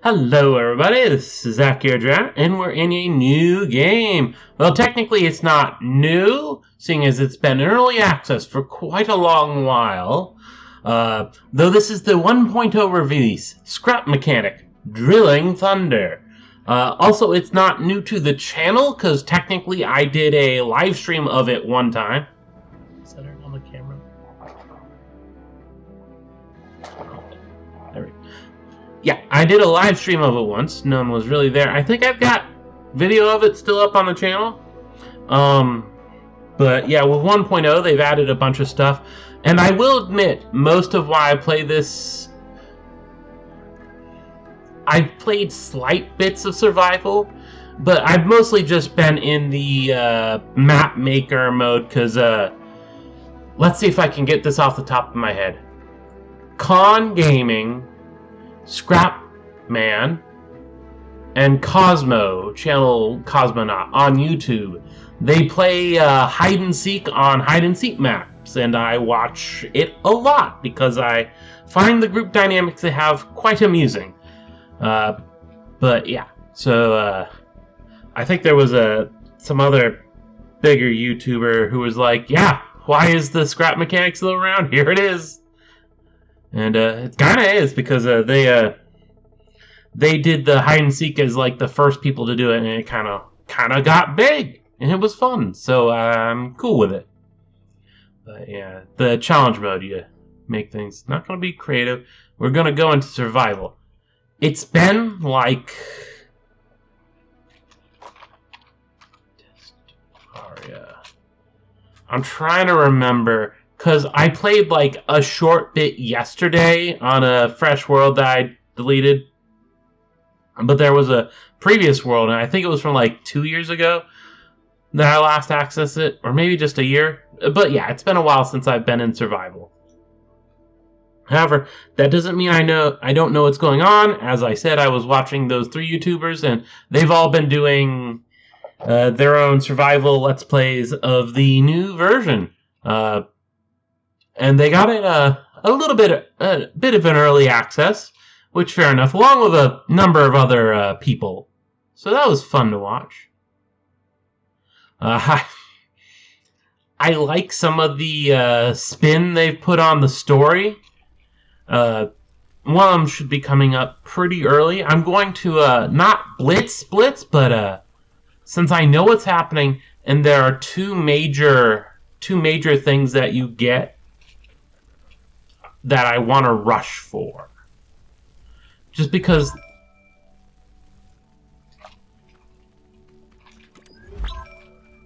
Hello everybody, this is Akhier, and we're in a new game. Well, technically it's not new, seeing as it's been in early access for quite a long while. Though this is the 1.0 release, Scrap Mechanic, Drilling Thunder. Also, it's not new to the channel, because technically I did a live stream of it one time. Is that on the camera? There we go. Yeah, I did a live stream of it once. No one was really there. I think I've got video of it still up on the channel. But yeah, with 1.0, they've added a bunch of stuff. And I will admit, most of why I play this... I've played slight bits of survival, but I've mostly just been in the map maker mode, because... let's see if I can get this off the top of my head. Con Gaming... Scrap Man, and Cosmo, channel Cosmonaut, on YouTube. They play hide and seek on hide and seek maps, and I watch it a lot because I find the group dynamics they have quite amusing. But yeah, so I think there was some other bigger YouTuber who was like, yeah, why is the Scrap Mechanic still around? Here it is. And it kind of is, because they did the hide and seek as like the first people to do it, and it kind of got big, and it was fun. So I'm cool with it. But yeah, the challenge mode, you make things not going to be creative. We're going to go into survival. It's been like I'm trying to remember. Because I played like a short bit yesterday on a fresh world that I deleted. But there was a previous world, and I think it was from like 2 years ago that I last accessed it. Or maybe just a year. But yeah, it's been a while since I've been in survival. However, that doesn't mean I don't know what's going on. As I said, I was watching those 3 YouTubers, and they've all been doing their own survival Let's Plays of the new version. And they got it a bit of an early access, which fair enough, along with a number of other people. So that was fun to watch. I like some of the spin they've put on the story. One of them should be coming up pretty early. I'm going to not blitz, but since I know what's happening, and there are two major things that you get that I want to rush for. Just because...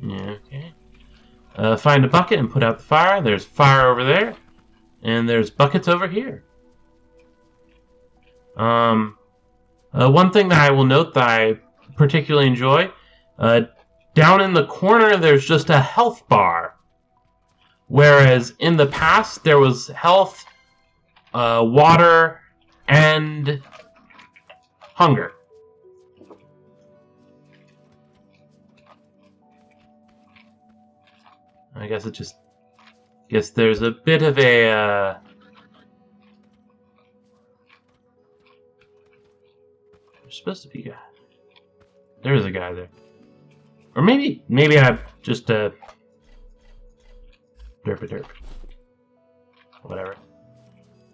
Yeah, okay. Find a bucket and put out the fire. There's fire over there. And there's buckets over here. One thing that I will note that I particularly enjoy, down in the corner there's just a health bar. Whereas in the past there was health, water, and hunger. I guess there's a bit of a there's supposed to be a guy. There's a guy there. Or maybe I've just derp a derp. Whatever.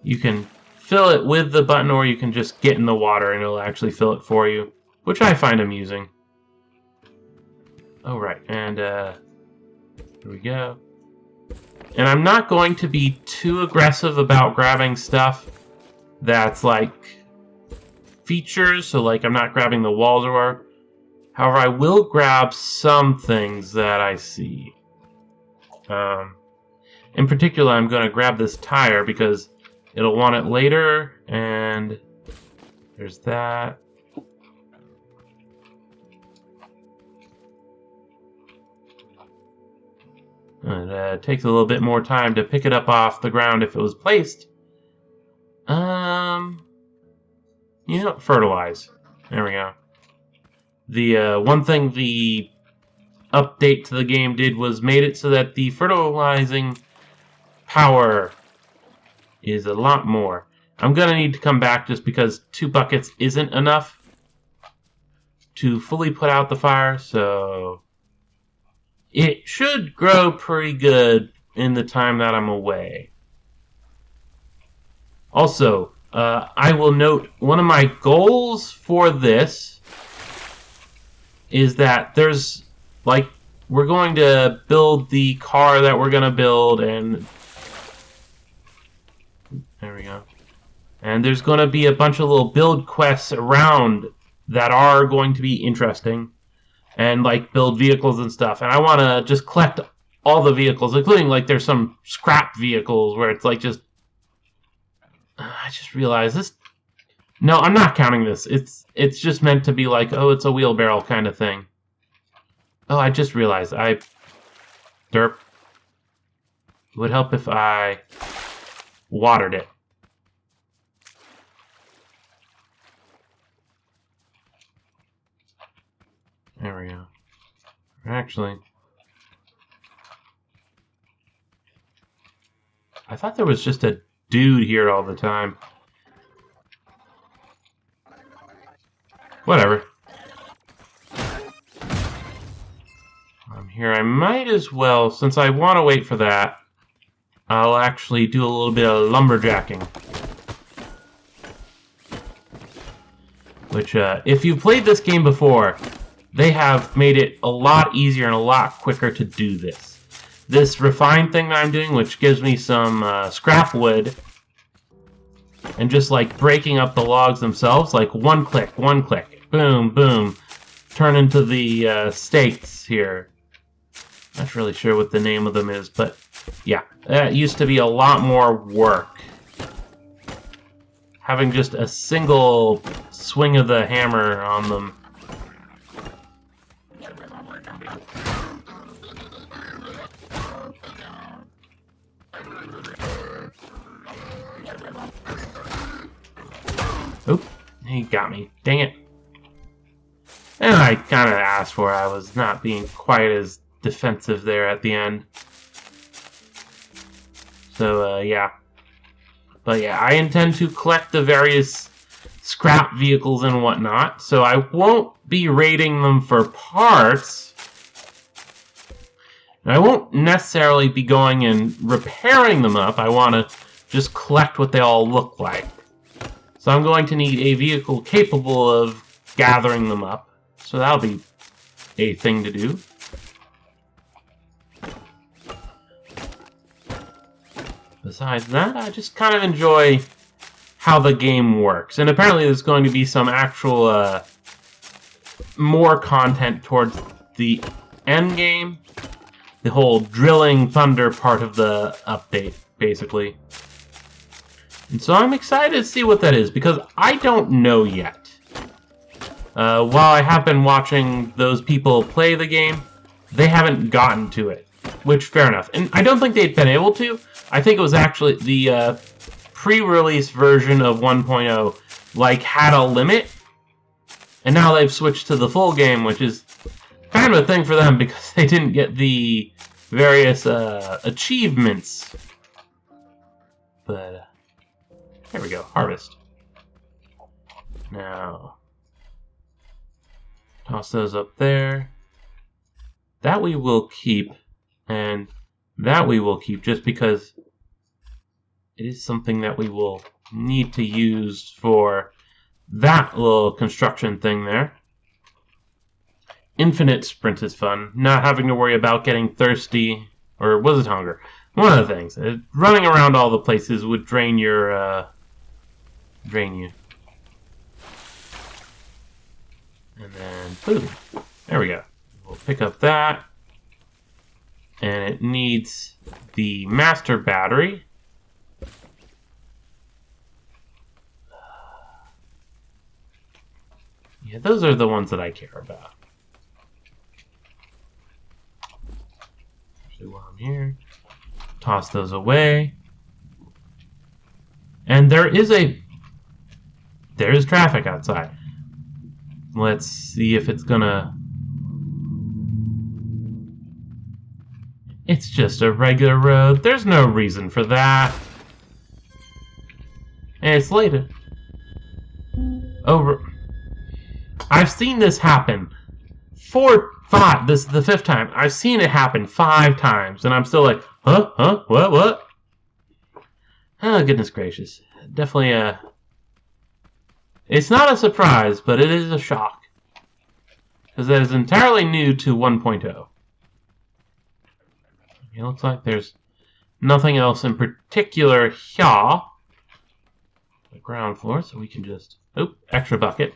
You can fill it with the button, or you can just get in the water and it'll actually fill it for you, which I find amusing. Oh, right, and here we go. And I'm not going to be too aggressive about grabbing stuff that's like features, so like I'm not grabbing the walls or whatever. However, I will grab some things that I see. In particular, I'm going to grab this tire because it'll want it later, and there's that. It takes a little bit more time to pick it up off the ground if it was placed. Fertilize. There we go. The one thing the update to the game did was made it so that the fertilizing power is a lot more. I'm going to need to come back just because 2 buckets isn't enough to fully put out the fire, so it should grow pretty good in the time that I'm away. Also, I will note one of my goals for this is that there's, like, we're going to build the car that we're going to build, and there we go. And there's going to be a bunch of little build quests around that are going to be interesting, and like build vehicles and stuff. And I want to just collect all the vehicles, including like there's some scrap vehicles where it's like just I just realized this. No, I'm not counting this. It's just meant to be like, oh, it's a wheelbarrow kind of thing. Oh, I just realized derp. It would help if I watered it. There we go. Actually, I thought there was just a dude here all the time. Whatever. I'm here. I might as well, since I want to wait for that, I'll actually do a little bit of lumberjacking. Which, if you've played this game before, they have made it a lot easier and a lot quicker to do this. This refined thing that I'm doing, which gives me some scrap wood, and just like breaking up the logs themselves, like one click, boom, boom, turn into the stakes here. Not really sure what the name of them is, but yeah, that used to be a lot more work. Having just a single swing of the hammer on them. Oop, he got me. Dang it. And I kind of asked for it. I was not being quite as defensive there at the end. So, yeah. But yeah, I intend to collect the various scrap vehicles and whatnot, so I won't be raiding them for parts. And I won't necessarily be going and repairing them up. I want to just collect what they all look like. So I'm going to need a vehicle capable of gathering them up. So that'll be a thing to do. Besides that, I just kind of enjoy how the game works. And apparently there's going to be some actual more content towards the end game. The whole drilling thunder part of the update, basically. And so I'm excited to see what that is, because I don't know yet. While I have been watching those people play the game, they haven't gotten to it. Which, fair enough. And I don't think they'd been able to. I think it was actually the pre-release version of 1.0, like, had a limit. And now they've switched to the full game, which is kind of a thing for them because they didn't get the various achievements. But, there we go. Harvest. Now, toss those up there. That we will keep, and that we will keep just because it is something that we will need to use for that little construction thing there. Infinite sprint is fun. Not having to worry about getting thirsty, or was it hunger? One of the things. Running around all the places would drain your, drain you. And then, boom. There we go. We'll pick up that. And it needs the master battery. Yeah, those are the ones that I care about. Actually, while I'm here, toss those away. And there is traffic outside. Let's see if it's gonna... It's just a regular road. There's no reason for that. And it's later. Over. I've seen this happen 5. This is the 5th time. I've seen it happen 5 times, and I'm still like, huh, what? Oh, goodness gracious. Definitely it's not a surprise, but it is a shock. Because that is entirely new to 1.0. It looks like there's nothing else in particular here. The ground floor, so we can just... Oh, extra bucket.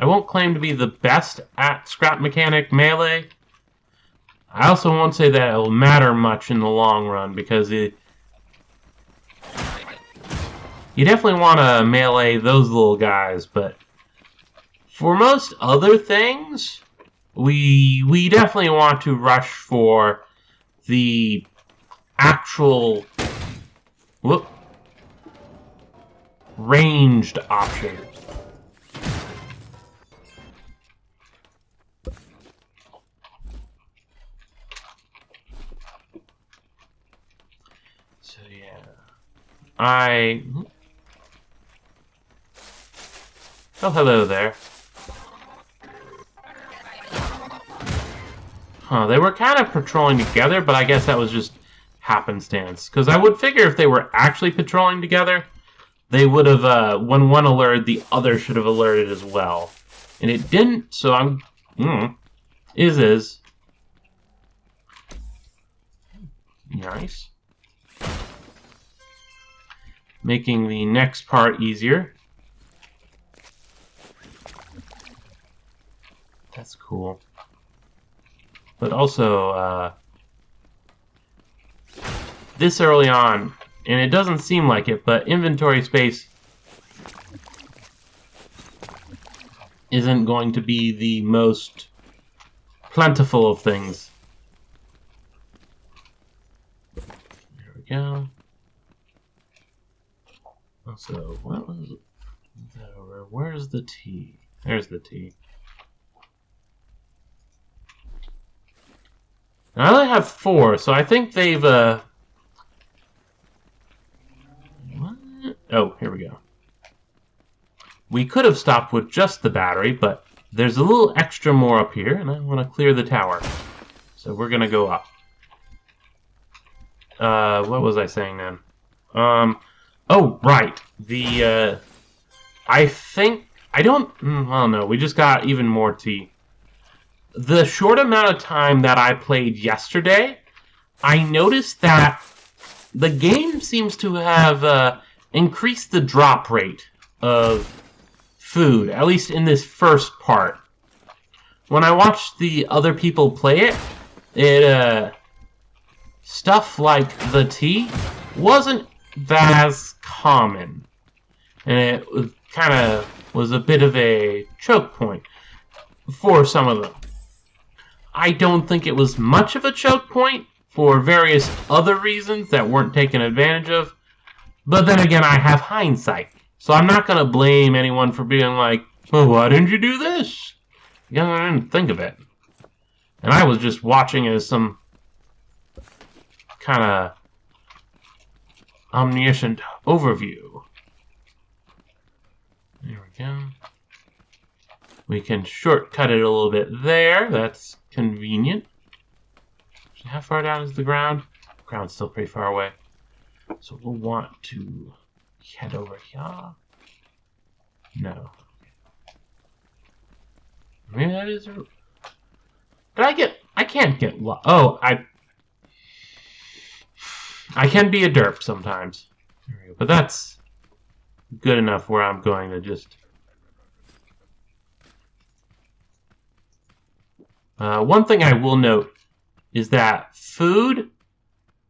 I won't claim to be the best at scrap mechanic melee. I also won't say that it'll matter much in the long run, because you definitely want to melee those little guys, but for most other things, we definitely want to rush for the actual ranged option. So yeah, oh, hello there. Huh, they were kind of patrolling together, but I guess that was just happenstance. Because I would figure if they were actually patrolling together, they would have, when one alerted, the other should have alerted as well. And it didn't, so I'm... Is. Nice. Making the next part easier. That's cool. But also, this early on, and it doesn't seem like it, but inventory space isn't going to be the most plentiful of things. There we go. Also, what was it? Where's the tea? There's the tea. I only have 4, so I think they've, What? Oh, here we go. We could have stopped with just the battery, but there's a little extra more up here, and I want to clear the tower. So we're going to go up. What was I saying then? Oh, right. I don't, well, no, we just got even more tea. The short amount of time that I played yesterday, I noticed that the game seems to have increased the drop rate of food, at least in this first part. When I watched the other people play it, stuff like the tea wasn't as common. And it kind of was a bit of a choke point for some of them. I don't think it was much of a choke point for various other reasons that weren't taken advantage of. But then again, I have hindsight. So I'm not going to blame anyone for being like, well, why didn't you do this? Because I didn't think of it. And I was just watching as some kind of omniscient overview. There we go. We can shortcut it a little bit there. That's convenient. How far down is the ground? The ground's still pretty far away. So we'll want to head over here. No. Maybe that is... I can't get... Oh, I can be a derp sometimes. There we go. But that's good enough where I'm going to just... one thing I will note is that food,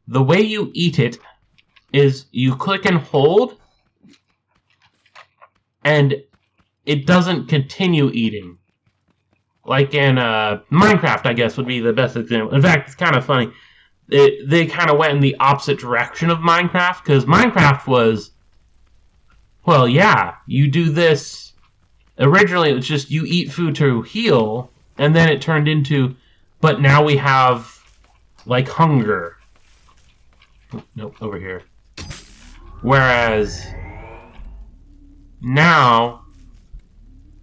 the way you eat it is you click and hold, and it doesn't continue eating. Like in Minecraft, I guess, would be the best example. In fact, it's kind of funny. They kind of went in the opposite direction of Minecraft, because Minecraft was, well, yeah, you do this. Originally, it was just you eat food to heal, and then it turned into, but now we have, like, hunger. Nope, over here. Whereas now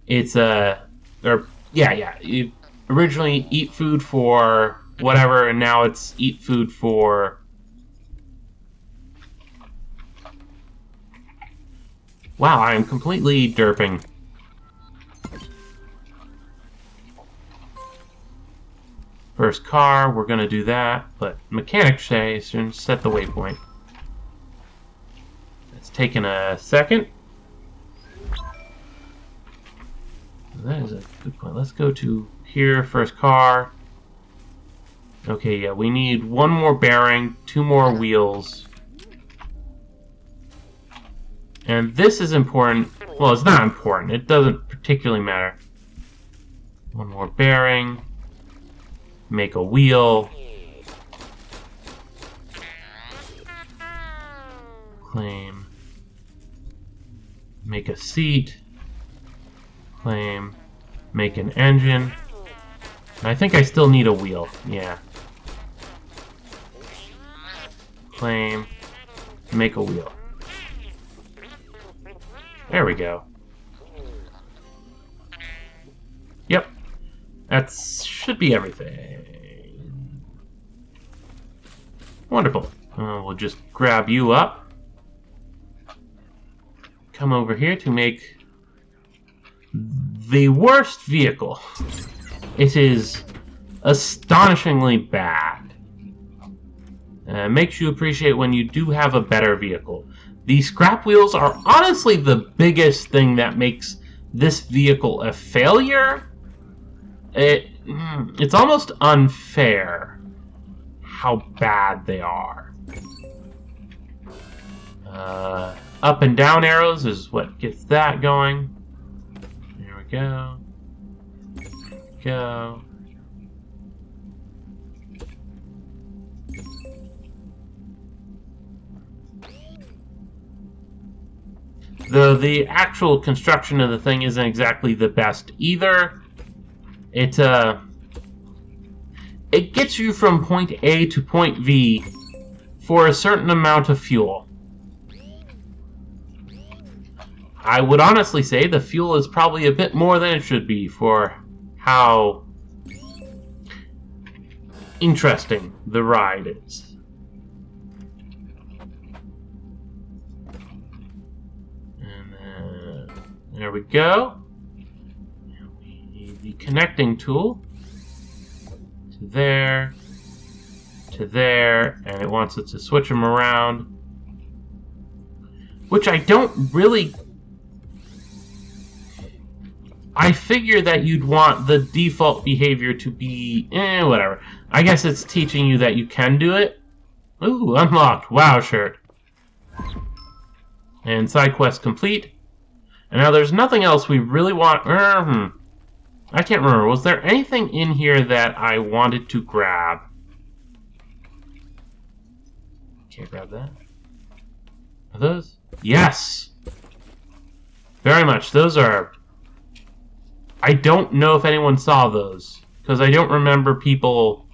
it's you originally eat food for whatever, and now it's eat food for... Wow, I am completely derping. First car, we're gonna do that, but mechanics say set the waypoint. It's taking a second. That is a good point. Let's go to here, first car. Okay, yeah, we need one more bearing, 2 more wheels. And this is important. Well, it's not important. It doesn't particularly matter. One more bearing. Make a wheel. Claim. Make a seat. Claim. Make an engine. I think I still need a wheel. Yeah. Claim. Make a wheel. There we go. Yep. That should be everything. Wonderful. We'll just grab you up. Come over here to make the worst vehicle. It is astonishingly bad. Makes you appreciate when you do have a better vehicle. The scrap wheels are honestly the biggest thing that makes this vehicle a failure. It's almost unfair how bad they are. Up and down arrows is what gets that going. There we go. Go. Though the actual construction of the thing isn't exactly the best either. It gets you from point A to point V for a certain amount of fuel. I would honestly say the fuel is probably a bit more than it should be for how interesting the ride is. And there we go. We need the connecting tool to there, and it wants it to switch them around, which I don't really... I figure that you'd want the default behavior to be, whatever. I guess it's teaching you that you can do it. Ooh, unlocked. Wow shirt. And side quest complete. And now there's nothing else we really want. I can't remember. Was there anything in here that I wanted to grab? Can't grab that. Are those? Yes! Very much. Those are... I don't know if anyone saw those, because I don't remember people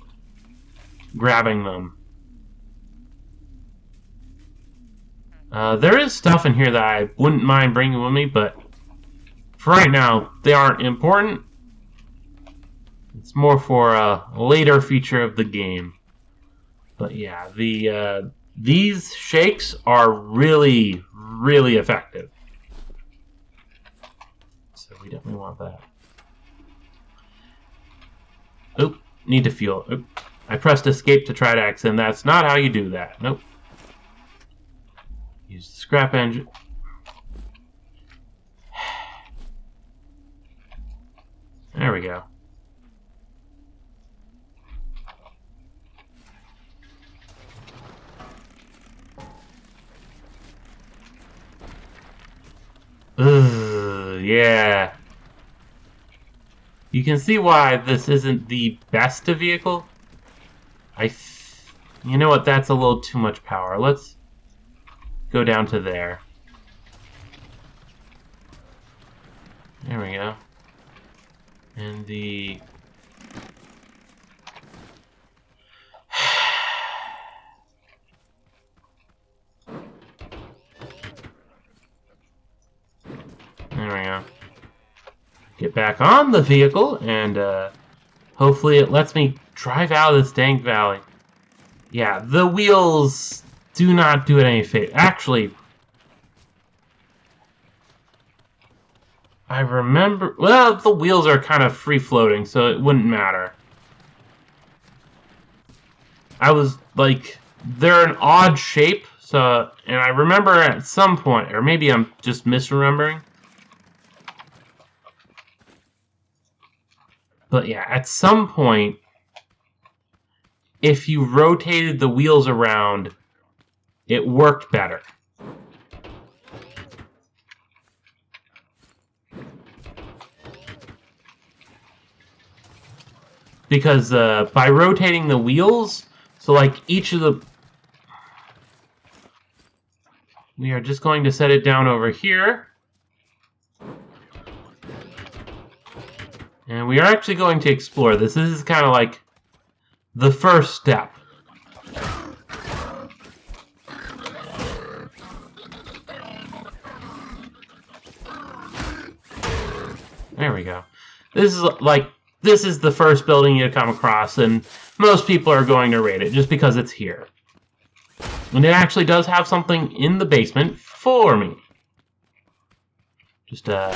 grabbing them. There is stuff in here that I wouldn't mind bringing with me, but for right now, they aren't important. It's more for a later feature of the game. But yeah, these shakes are really, really effective. So we definitely want that. Oop, need to fuel. Oop. I pressed escape to try to X, and that's not how you do that. Nope. Use the scrap engine. There we go. Ugh, yeah. You can see why this isn't the best of vehicle. You know what? That's a little too much power. Let's go down to there. There we go. And the... There we go. Get back on the vehicle, and hopefully it lets me drive out of this dank valley. Yeah, the wheels do not do it any favor. Actually, I remember... Well, the wheels are kind of free-floating, so it wouldn't matter. I was, like... They're an odd shape, so... And I remember at some point, or maybe I'm just misremembering. But yeah, at some point, if you rotated the wheels around, it worked better. Because by rotating the wheels, so like each of the... We are just going to set it down over here. And we are actually going to explore this. This is kind of like the first step. There we go. This is the first building you come across, and most people are going to rate it just because it's here. And it actually does have something in the basement for me. Just a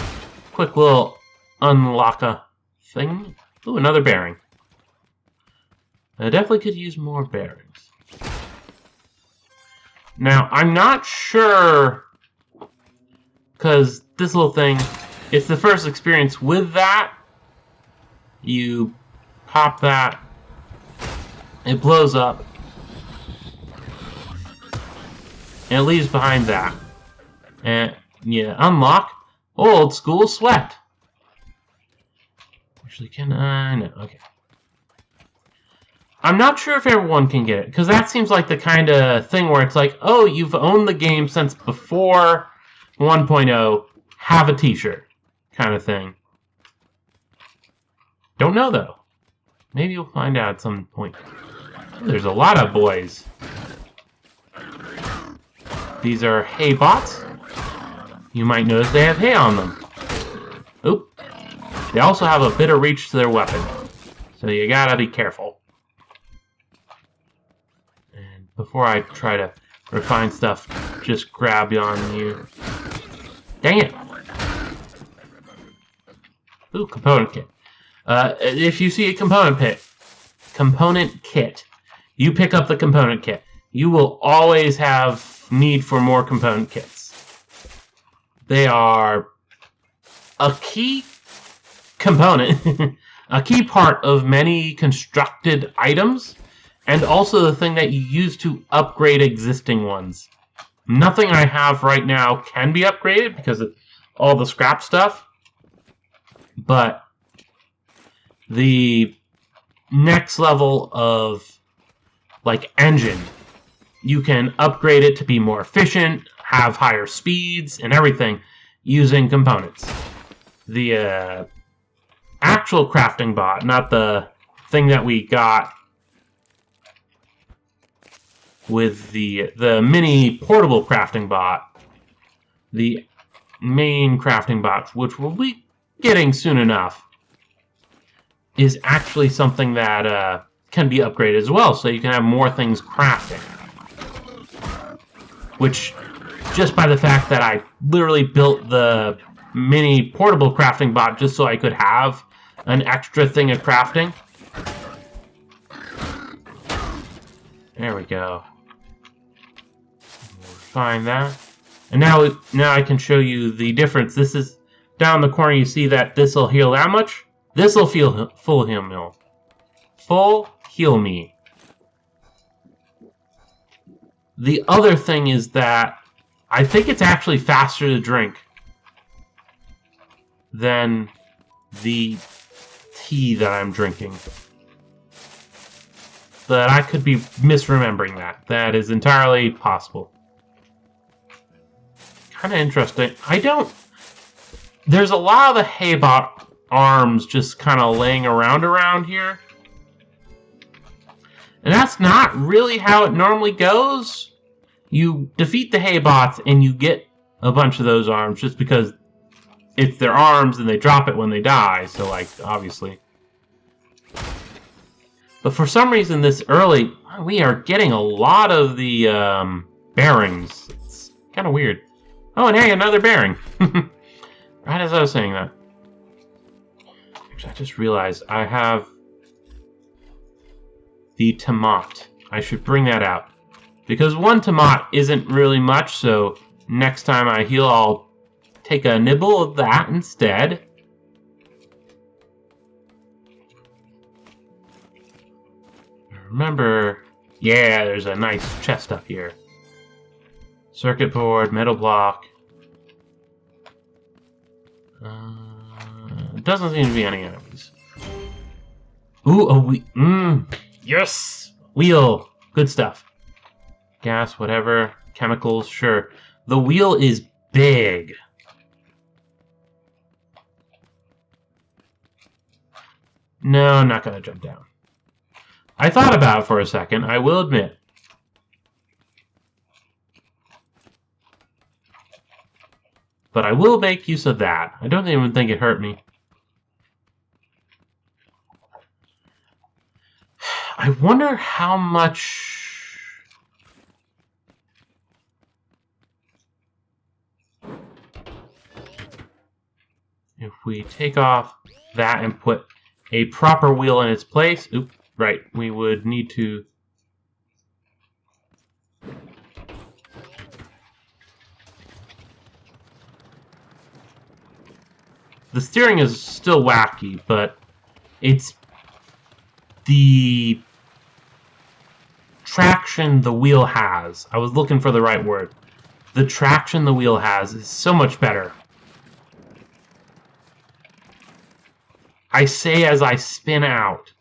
quick little unlock thing. Ooh, another bearing. I definitely could use more bearings. Now, I'm not sure, because this little thing, it's the first experience with that. You pop that, it blows up, and it leaves behind that. And you unlock old school sweat. Actually, can I? No, okay. I'm not sure if everyone can get it, because that seems like the kind of thing where it's like, oh, you've owned the game since before 1.0, have a t-shirt kind of thing. Don't know, though. Maybe you'll find out at some point. There's a lot of boys. These are hay bots. You might notice they have hay on them. Oop. They also have a bit of reach to their weapon, so you gotta be careful. And before I try to refine stuff, just grab on you. Dang it! Ooh, component kit. If you see a component kit, you pick up the component kit. You will always have need for more component kits. They are a key component, a key part of many constructed items, and also the thing that you use to upgrade existing ones. Nothing I have right now can be upgraded because of all the scrap stuff, but the next level of like engine, you can upgrade it to be more efficient, have higher speeds and everything using components. The actual crafting bot, not the thing that we got with the mini portable crafting bot, the main crafting bot, which we'll be getting soon enough, is actually something that can be upgraded as well, so you can have more things crafting. Which, just by the fact that I literally built the mini portable crafting bot just so I could have an extra thing of crafting. There we go. Find that. And now I can show you the difference. This is down the corner. You see that this will heal that much? This will feel full heal me. Full heal me. The other thing is that I think it's actually faster to drink than the tea that I'm drinking. But I could be misremembering that. That is entirely possible. Kind of interesting. There's a lot of the Haybot arms just kind of laying around here. And that's not really how it normally goes. You defeat the Haybots and you get a bunch of those arms just because it's their arms and they drop it when they die, so, like, obviously. But for some reason this early, we are getting a lot of the bearings. It's kind of weird. Oh, and hey, another bearing. Right as I was saying that. Actually, I just realized I have the tomat. I should bring that out. Because one tomat isn't really much, so next time I heal, I'll take a nibble of that instead. Remember, yeah, there's a nice chest up here. Circuit board, metal block. Doesn't seem to be any enemies. Ooh, a wheel. Yes! Wheel. Good stuff. Gas, whatever. Chemicals, sure. The wheel is big. No, I'm not going to jump down. I thought about it for a second, I will admit. But I will make use of that. I don't even think it hurt me. I wonder how much... If we take off that and put a proper wheel in its place... Oop, right, we would need to... The steering is still wacky, but it's the traction the wheel has. I was looking for the right word. The traction the wheel has is so much better. I say as I spin out.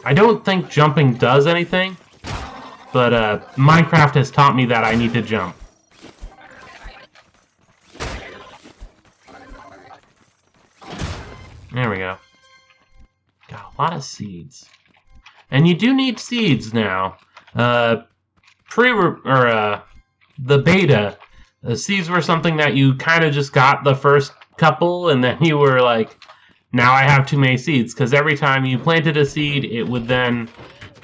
I don't think jumping does anything, but Minecraft has taught me that I need to jump. There we go. Got a lot of seeds. And you do need seeds now. The beta, the seeds were something that you kind of just got the first couple, and then you were like, now I have too many seeds. Because every time you planted a seed, it would then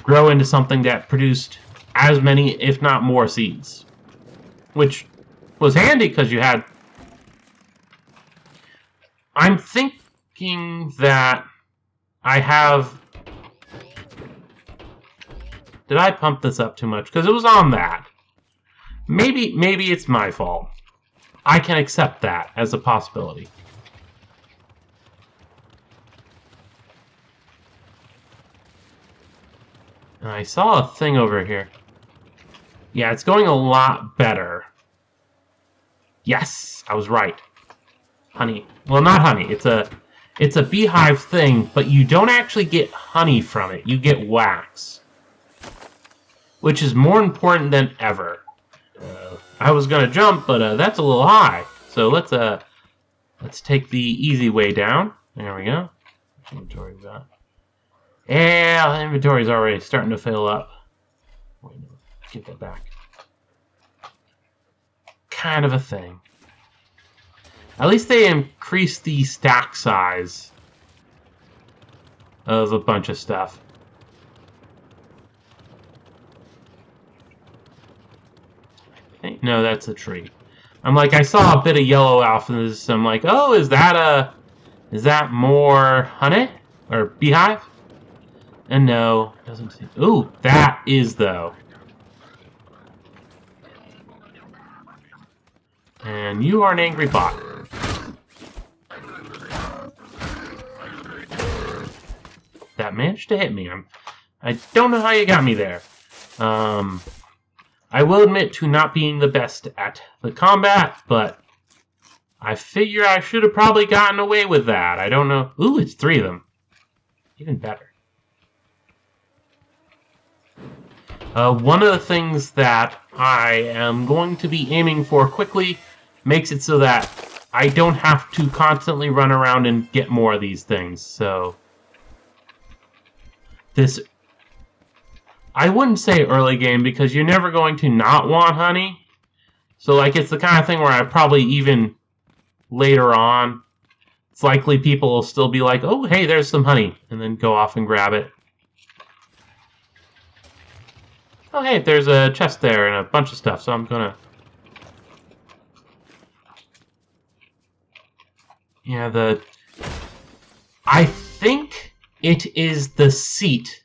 grow into something that produced as many, if not more, seeds. Which was handy because you had... I'm thinking that I have... Did I pump this up too much? Because it was on that. Maybe it's my fault. I can accept that as a possibility. And I saw a thing over here. Yeah, it's going a lot better. Yes, I was right. Honey. Well, not honey. It's a beehive thing, but you don't actually get honey from it. You get wax. Which is more important than ever. I was gonna jump, but that's a little high. So let's take the easy way down. There we go. Which inventory we got? Yeah, the inventory's already starting to fill up. Wait, no, get that back. Kind of a thing. At least they increased the stack size of a bunch of stuff. No, that's a tree. I'm like, I saw a bit of yellow off in this. I'm like, oh, is that more honey or beehive? And no, doesn't seem. Ooh, that is though. And you are an angry bot. That managed to hit me. I don't know how you got me there. I will admit to not being the best at the combat, but I figure I should have probably gotten away with that. I don't know. Ooh, it's 3 of them. Even better. One of the things that I am going to be aiming for quickly makes it so that I don't have to constantly run around and get more of these things. So this... I wouldn't say early game because you're never going to not want honey. So, like, it's the kind of thing where I probably even later on, it's likely people will still be like, oh, hey, there's some honey, and then go off and grab it. Oh, hey, there's a chest there and a bunch of stuff, so I'm gonna... Yeah, I think it is the seat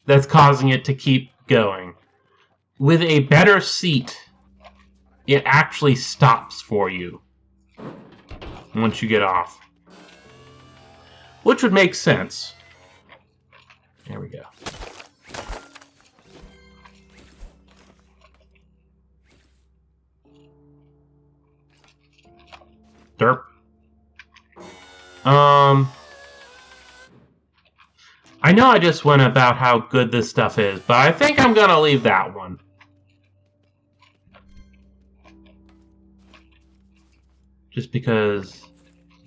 that's causing it to keep going. With a better seat, it actually stops for you once you get off. Which would make sense. There we go. Derp. I know I just went about how good this stuff is, but I think I'm gonna leave that one. Just because,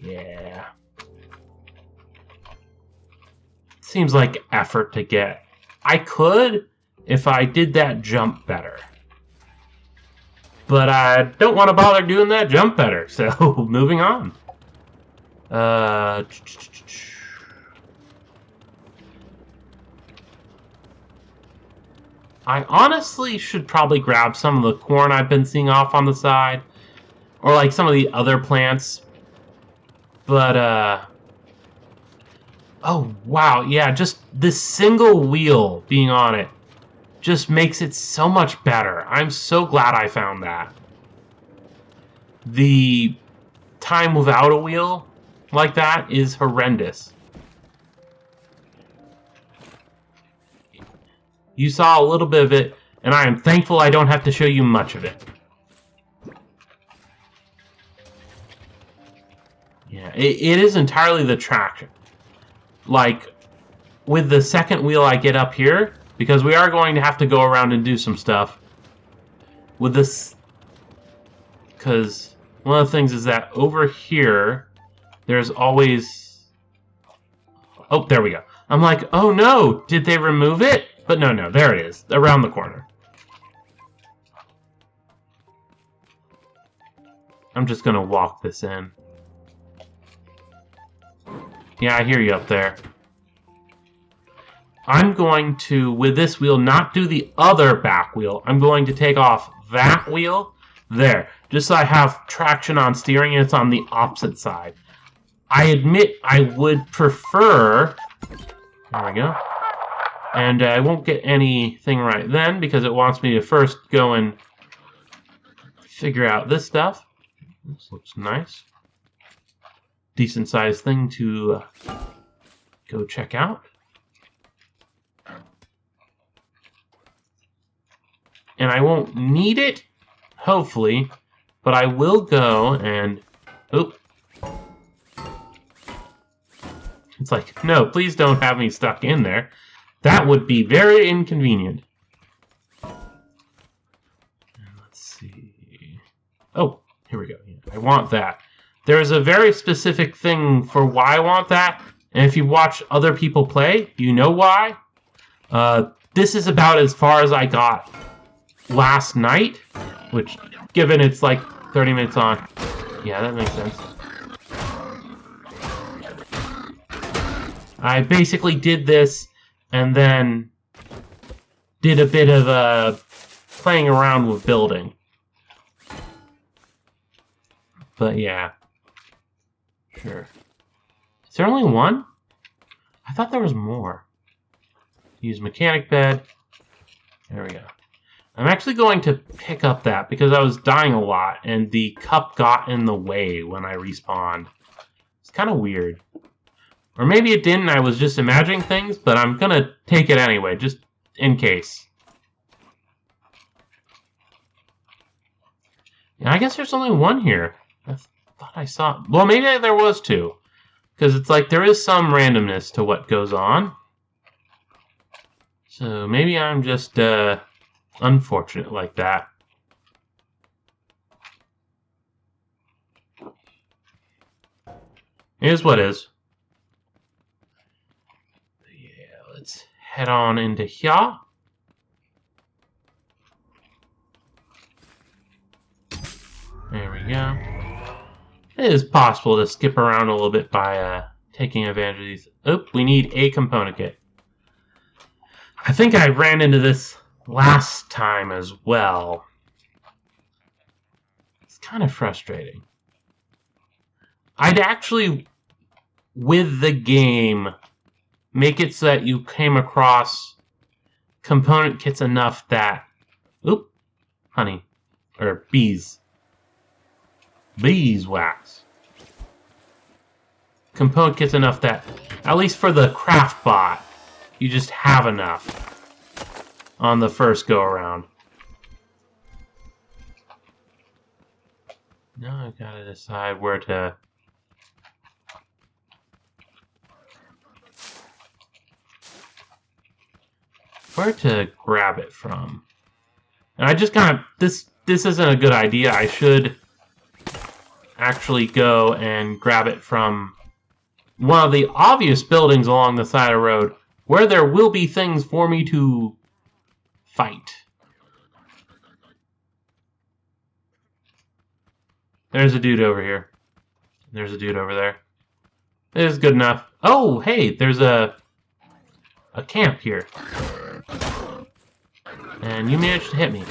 yeah. Seems like effort to get. I could if I did that jump better. But I don't want to bother doing that jump better, so moving on. I honestly should probably grab some of the corn I've been seeing off on the side. Or like some of the other plants. But, oh, wow, yeah, just this single wheel being on it just makes it so much better. I'm so glad I found that. The time without a wheel like that is horrendous. You saw a little bit of it, and I am thankful I don't have to show you much of it. Yeah, it is entirely the traction. Like, with the second wheel I get up here, because we are going to have to go around and do some stuff. With this, because one of the things is that over here, there's always... Oh, there we go. I'm like, oh no, did they remove it? But no, there it is, around the corner. I'm just gonna walk this in. Yeah, I hear you up there. I'm going to, with this wheel, not do the other back wheel. I'm going to take off that wheel there, just so I have traction on steering and it's on the opposite side. I admit I would prefer... There we go. And I won't get anything right then because it wants me to first go and figure out this stuff. This looks nice. Decent sized thing to go check out. And I won't need it, hopefully, but I will go and... Oop. It's like, no, please don't have me stuck in there. That would be very inconvenient. Let's see. Oh, here we go. I want that. There's a very specific thing for why I want that, and if you watch other people play, you know why. This is about as far as I got last night, which, given it's like 30 minutes on, yeah, that makes sense. I basically did this and then did a bit of playing around with building. But yeah. Sure. Is there only one? I thought there was more. Use mechanic bed. There we go. I'm actually going to pick up that because I was dying a lot and the cup got in the way when I respawned. It's kind of weird. Or maybe it didn't, I was just imagining things, but I'm gonna take it anyway, just in case. Yeah, I guess there's only one here. I thought I saw... Well, maybe there was two. Because it's like there is some randomness to what goes on. So maybe I'm just unfortunate like that. It is what is. Let's head on into here. There we go. It is possible to skip around a little bit by taking advantage of these. Oh, we need a component kit. I think I ran into this last time as well. It's kind of frustrating. I'd actually, with the game, make it so that you came across component kits enough that... Oop! Honey. Or bees. Beeswax. Component kits enough that, at least for the craft bot, you just have enough on the first go-around. Now I've got to decide where to... grab it from. And I just kind of... This isn't a good idea. I should actually go and grab it from one of the obvious buildings along the side of the road where there will be things for me to fight. There's a dude over here. There's a dude over there. It is good enough. Oh, hey, there's a camp here. And you managed to hit me.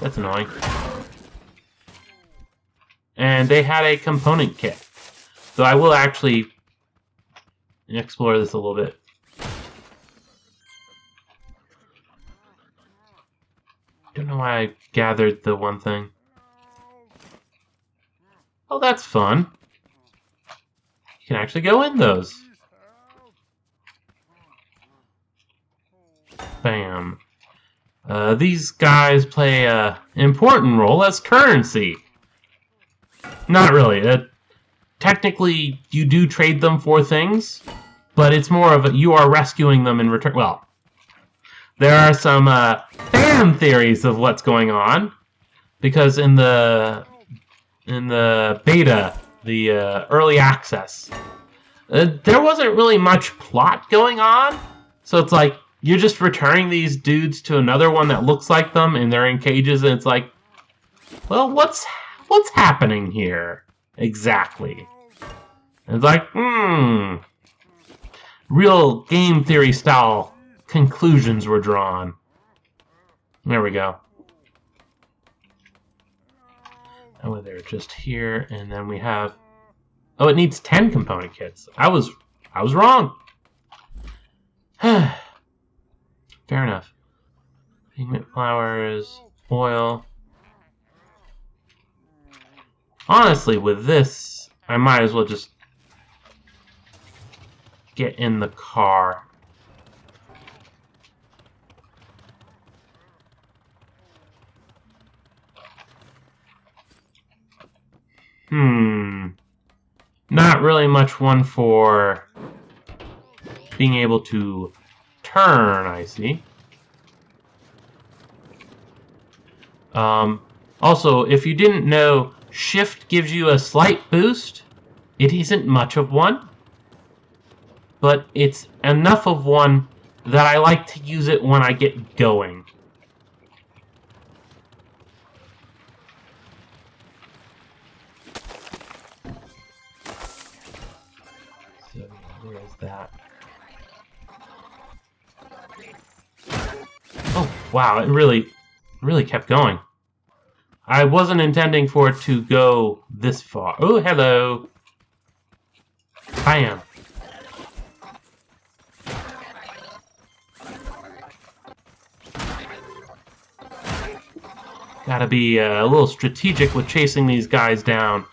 That's annoying. And they had a component kit. So I will actually explore this a little bit. Don't know why I gathered the one thing. Oh, that's fun. You can actually go in those. Bam. These guys play an important role as currency. Not really. Technically, you do trade them for things, but it's more of a, you are rescuing them in return. Well, there are some fan theories of what's going on, because in the beta, the early access, there wasn't really much plot going on. So it's like you're just returning these dudes to another one that looks like them, and they're in cages, and it's like, well, what's happening here exactly? And it's like, real game theory style conclusions were drawn. There we go. Oh, they're just here, and then we have... Oh, it needs 10 component kits. I was wrong. Fair enough. Pigment flowers, oil. Honestly, with this, I might as well just get in the car. Not really much one for being able to turn, I see. Also, if you didn't know, Shift gives you a slight boost. It isn't much of one, but it's enough of one that I like to use it when I get going. So, where's that? Oh, wow, it really kept going. I wasn't intending for it to go this far. Oh, hello. Bam. Gotta be a little strategic with chasing these guys down.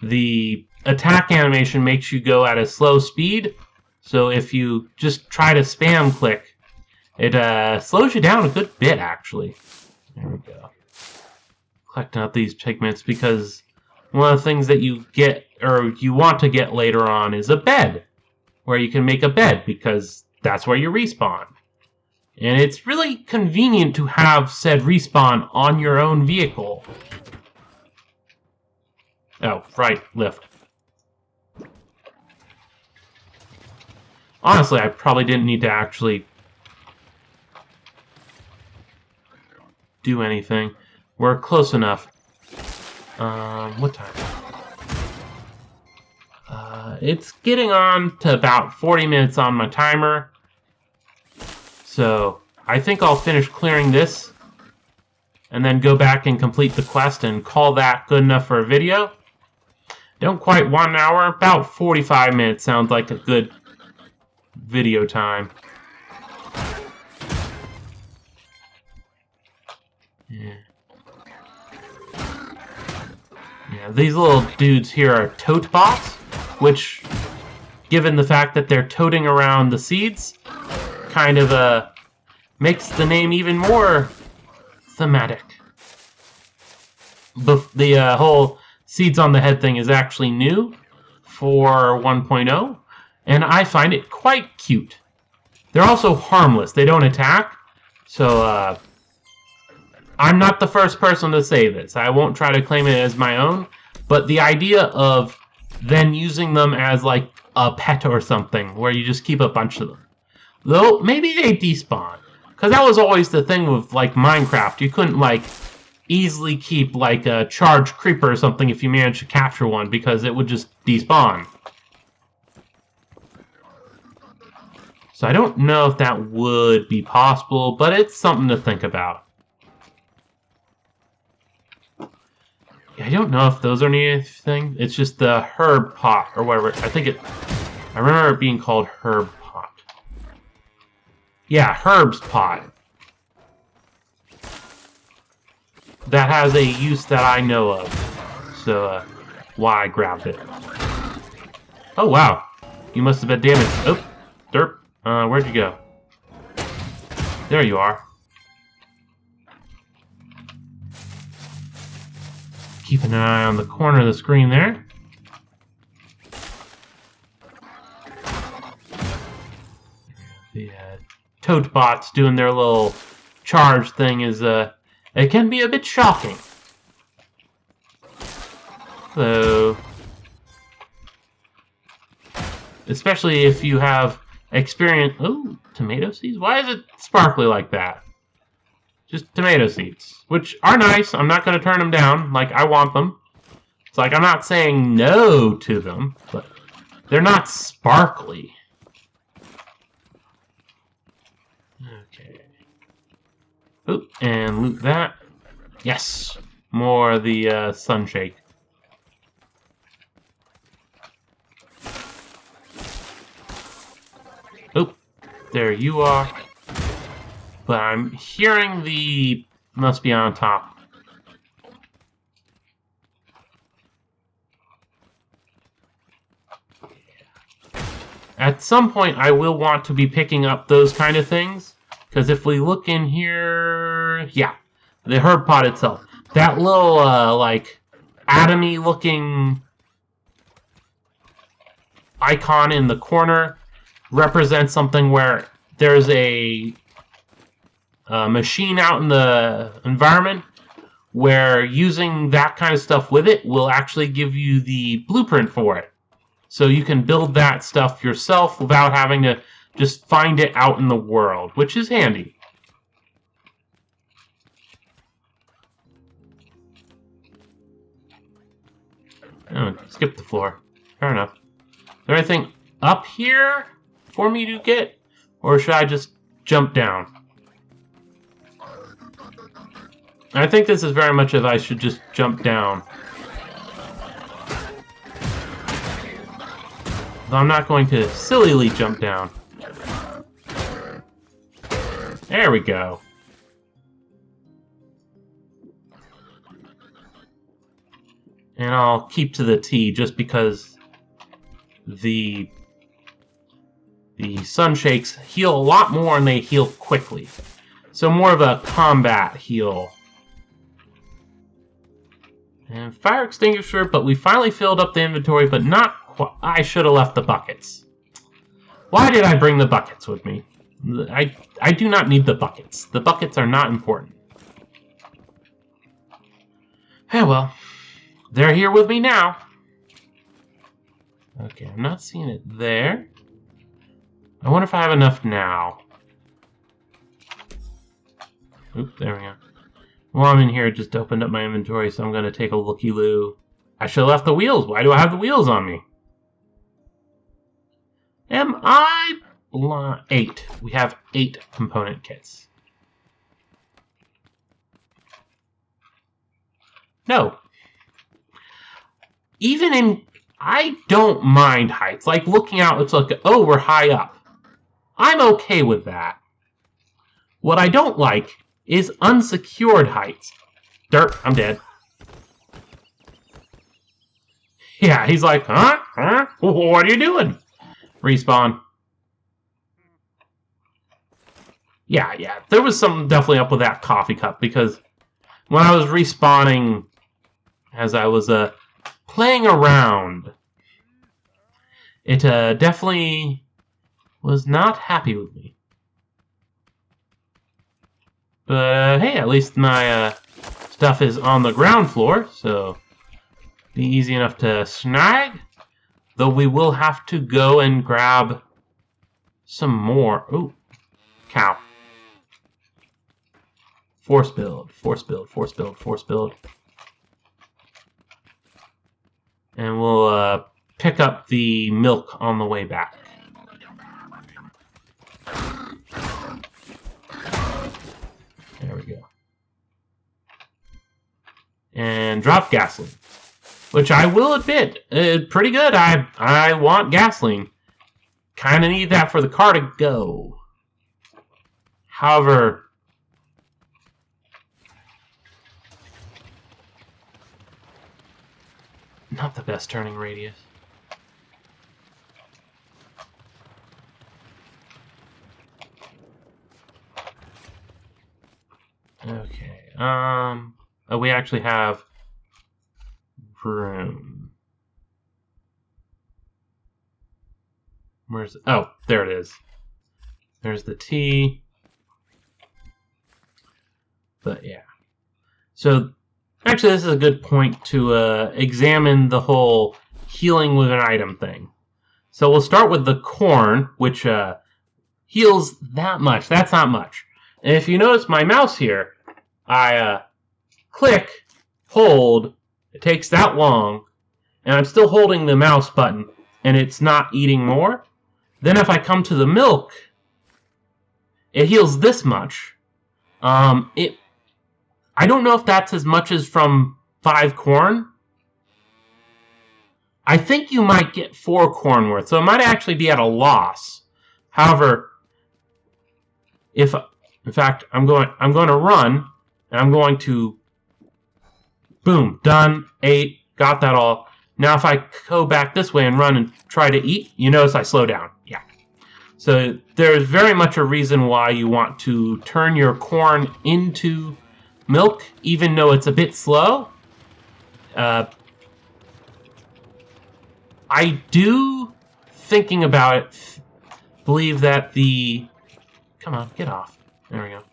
The attack animation makes you go at a slow speed, so if you just try to spam click, it slows you down a good bit, actually. There we go. Collecting out these pigments because one of the things that you get, or you want to get later on, is a bed. Where you can make a bed, because that's where you respawn. And it's really convenient to have said respawn on your own vehicle. Oh, right, lift. Honestly, I probably didn't need to actually do anything. We're close enough. What time? It's getting on to about 40 minutes on my timer. So I think I'll finish clearing this and then go back and complete the quest and call that good enough for a video. Don't quite 1 hour, about 45 minutes sounds like a good video time. Yeah, these little dudes here are tote bots, which, given the fact that they're toting around the seeds, kind of makes the name even more thematic. The whole seeds on the head thing is actually new for 1.0, and I find it quite cute. They're also harmless. They don't attack, so I'm not the first person to say this. I won't try to claim it as my own, but the idea of then using them as like a pet or something, where you just keep a bunch of them. Though, maybe they despawn. Because that was always the thing with like Minecraft. You couldn't like easily keep like a charged creeper or something if you managed to capture one, because it would just despawn. So I don't know if that would be possible, but it's something to think about. I don't know if those are anything. It's just the herb pot or whatever. I remember it being called herb pot. Yeah, herb's pot. That has a use that I know of. So, why I grabbed it. Oh, wow. You must have been damaged. Oh, derp. Where'd you go? There you are. Keeping an eye on the corner of the screen there. The tote bots doing their little charge thing is, it can be a bit shocking. So, especially if you have experience. Oh, tomato seeds? Why is it sparkly like that? Just tomato seeds, which are nice. I'm not going to turn them down. Like, I want them. It's like I'm not saying no to them, but they're not sparkly. Okay. Oop, and loot that. Yes, more of the sunshake. Oop, there you are. But I'm hearing the must be on top. At some point, I will want to be picking up those kind of things. Because if we look in here, yeah, the herb pot itself. That little, like, atomy looking icon in the corner represents something where there's a machine out in the environment where using that kind of stuff with it will actually give you the blueprint for it. So you can build that stuff yourself without having to just find it out in the world, which is handy. Oh, skip the floor. Fair enough. Is there anything up here for me to get? Or should I just jump down? I think this is very much if I should just jump down. Though I'm not going to sillily jump down. There we go. And I'll keep to the T just because the sunshakes heal a lot more and they heal quickly. So more of a combat heal. And fire extinguisher, but we finally filled up the inventory, but not quite. I should have left the buckets. Why did I bring the buckets with me? I do not need the buckets. The buckets are not important. Yeah, well, they're here with me now. Okay, I'm not seeing it there. I wonder if I have enough now. Oop, there we go. While I'm in here, it just opened up my inventory, so I'm going to take a looky-loo. I should have left the wheels. Why do I have the wheels on me? Am I blind? 8. We have 8 component kits. No. Even in... I don't mind heights. Like, looking out, it's like, oh, we're high up. I'm okay with that. What I don't like is unsecured heights. Dirt, I'm dead. Yeah, he's like, huh? Huh? What are you doing? Respawn. Yeah. There was something definitely up with that coffee cup, because when I was respawning, as I was playing around, it definitely was not happy with me. But hey, at least my stuff is on the ground floor, so be easy enough to snag. Though we will have to go and grab some more. Ooh, cow. Force build. And we'll pick up the milk on the way back. There we go. And drop gasoline. Which I will admit, pretty good. I want gasoline. Kind of need that for the car to go. However, not the best turning radius. Okay. Oh, we actually have room. Where's it? Oh, there it is. There's the T. But yeah. So actually, this is a good point to examine the whole healing with an item thing. So we'll start with the corn, which heals that much. That's not much. And if you notice my mouse here, I click, hold, it takes that long, and I'm still holding the mouse button, and it's not eating more. Then if I come to the milk, it heals this much. I don't know if that's as much as from 5 corn. I think you might get 4 corn worth, so it might actually be at a loss. However, in fact, I'm going to run, and I'm going to, boom, done, 8, got that all. Now if I go back this way and run and try to eat, you notice I slow down. Yeah. So there's very much a reason why you want to turn your corn into milk, even though it's a bit slow. I do, thinking about it, believe that the... Come on, get off. There we go.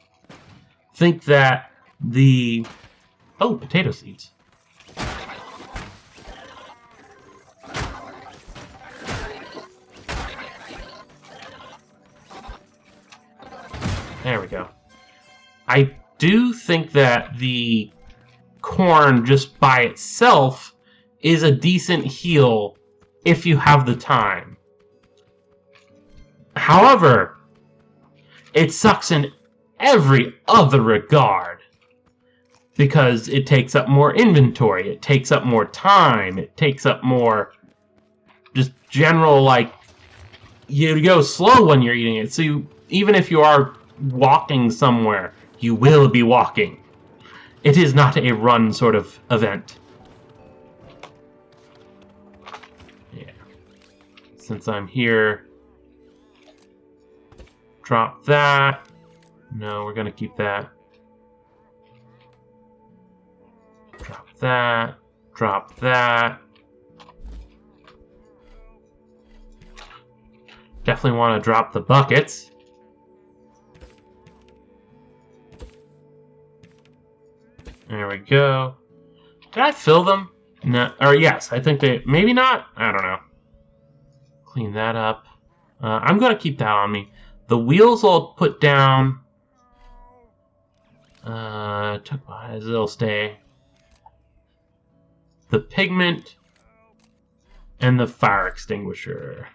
Think that the... Oh, potato seeds. There we go. I do think that the corn just by itself is a decent heal if you have the time. However, it sucks in every other regard because it takes up more inventory, it takes up more time, it takes up more just general, like, you go slow when you're eating it. So even if you are walking somewhere, you will be walking. It is not a run sort of event. Yeah. Since I'm here, drop that. No, we're going to keep that. Drop that. Drop that. Definitely want to drop the buckets. There we go. Did I fill them? No. Or yes, I think they... Maybe not? I don't know. Clean that up. I'm going to keep that on me. The wheels I'll put down. They'll stay. The pigment and the fire extinguisher.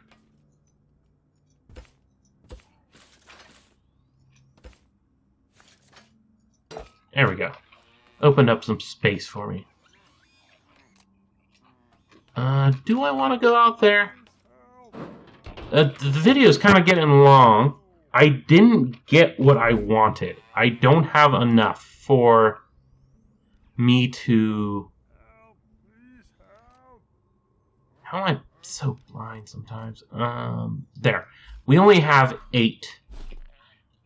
There we go. Opened up some space for me. Do I want to go out there? The video is kind of getting long. I didn't get what I wanted. I don't have enough for me to... How am I so blind sometimes? There. We only have 8.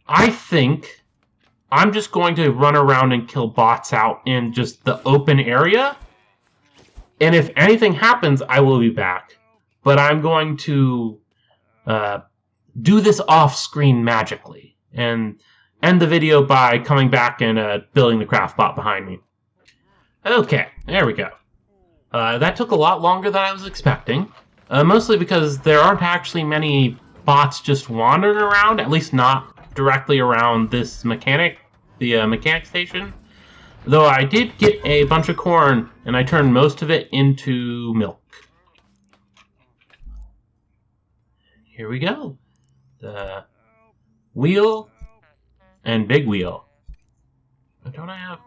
I think I'm just going to run around and kill bots out in just the open area. And if anything happens, I will be back. But I'm going to do this off-screen magically. And end the video by coming back and building the craft bot behind me. Okay, there we go. That took a lot longer than I was expecting. Mostly because there aren't actually many bots just wandering around. At least not directly around this mechanic station. Though I did get a bunch of corn, and I turned most of it into milk. Here we go. The wheel and big wheel. Don't I have...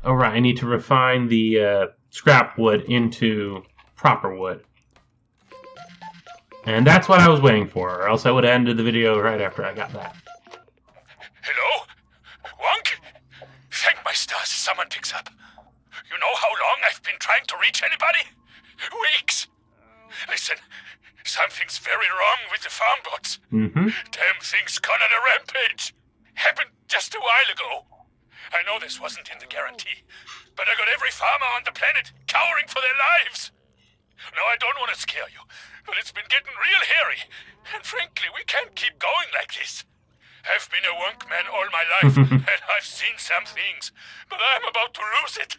Oh, right, I need to refine the scrap wood into proper wood. And that's what I was waiting for, or else I would have ended the video right after I got that. Hello? Wonk? Thank my stars someone picks up. You know how long I've been trying to reach anybody? Weeks. Listen, something's very wrong with the farm bots. Damn thing's gone on a rampage. Happened just a while ago. I know this wasn't in the guarantee, but I got every farmer on the planet cowering for their lives. Now, I don't want to scare you, but it's been getting real hairy. And frankly, we can't keep going like this. I've been a wonk man all my life, and I've seen some things, but I'm about to lose it.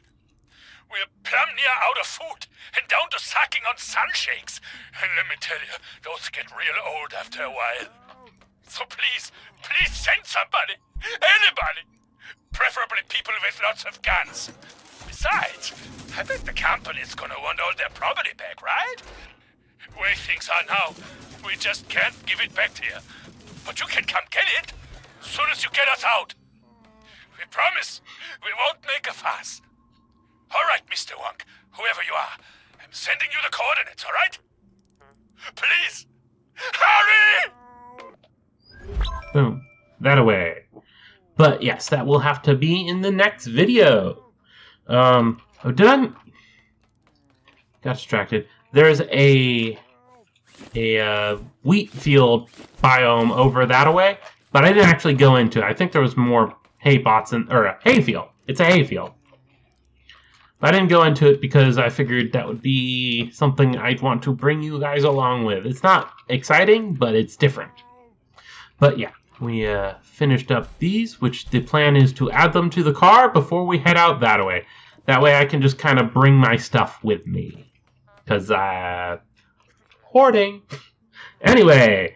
We're plumb near out of food, and down to sucking on sunshakes. And let me tell you, those get real old after a while. So please send somebody, anybody. Preferably people with lots of guns. Besides, I bet the company's gonna want all their property back, right? Way things are now, we just can't give it back to you. But you can come get it, as soon as you get us out. We promise, we won't make a fuss. All right, Mr. Wonk, whoever you are, I'm sending you the coordinates, all right? Please, hurry! Boom. That away. But yes, that will have to be in the next video. Oh, did I... Got distracted. There's a wheat field biome over that away, but I didn't actually go into it. I think there was more hay bots or a hay field. It's a hay field. But I didn't go into it because I figured that would be something I'd want to bring you guys along with. It's not exciting, but it's different. But yeah, we finished up these, which the plan is to add them to the car before we head out that way. That way I can just kind of bring my stuff with me. Because, hoarding. Anyway,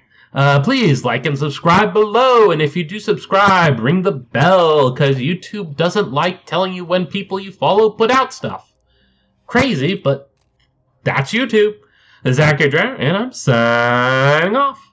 please like and subscribe below. And if you do subscribe, ring the bell. Because YouTube doesn't like telling you when people you follow put out stuff. Crazy, but that's YouTube. This is Akhier, and I'm signing off.